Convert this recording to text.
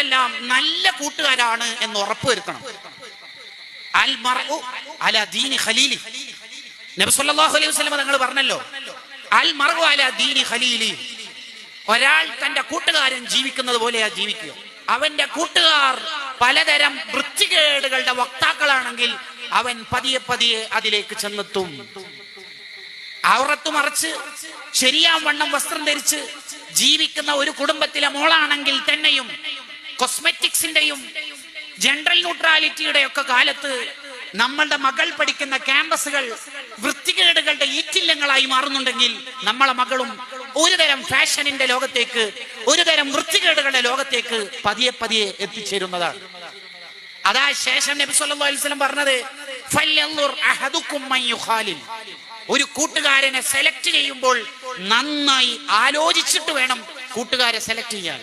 കൂട്ടുകാരെല്ലാം നല്ല കൂട്ടുകാരാണ് എന്ന് ഉറപ്പുവരുത്തണം. അൽ മർഉ അലാ ദീനി ഖലീലി. നബി സല്ലല്ലാഹു അലൈഹി വസല്ലം തങ്ങൾ പറഞ്ഞല്ലോ, അൽ മർഉ അലാ ദീനി ഖലീലി. ഒരാൾ തന്റെ കൂട്ടുകാരൻ ജീവിക്കുന്നത് പോലെയാ ജീവിക്കുക. അവന്റെ കൂട്ടുകാർ പലതരം വൃത്തികേടുകളുടെ വക്താക്കളാണെങ്കിൽ അവൻ പതിയെ പതിയെ അതിലേക്ക് ചെന്നെത്തും. ഔറത്ത് മറച്ച് ശരിയാം വണ്ണം വസ്ത്രം ധരിച്ച് ജീവിക്കുന്ന ഒരു കുടുംബത്തിലെ മോളാണെങ്കിൽ തന്നെയും കോസ്മെറ്റിക്സിന്റെയും ജെൻഡർ ന്യൂട്രാലിറ്റിയുടെ ഒക്കെ കാലത്ത് നമ്മളുടെ മകൾ പഠിക്കുന്ന ക്യാമ്പസുകൾ വൃത്തികേടുകളുടെ ഈറ്റില്ലങ്ങളായി മാറുന്നുണ്ടെങ്കിൽ നമ്മളെ മകളും ഒരുതരം ഫാഷനിന്റെ ലോകത്തേക്ക്, ഒരുതരം വൃത്തികേടുകളുടെ ലോകത്തേക്ക് പതിയെ പതിയെ എത്തിച്ചേരുന്നതാണ്. അതാ ശേഷം നബി സല്ലല്ലാഹു അലൈഹി വസല്ലം പറഞ്ഞത്, ഫല്യൻദുർ അഹദുക്കും മൻ യുഖാലിൽ. ഒരു കൂട്ടുകാരനെ സെലക്ട് ചെയ്യുമ്പോൾ നന്നായി ആലോചിച്ചിട്ട് വേണം കൂട്ടുകാരെ സെലക്ട് ചെയ്യാൻ.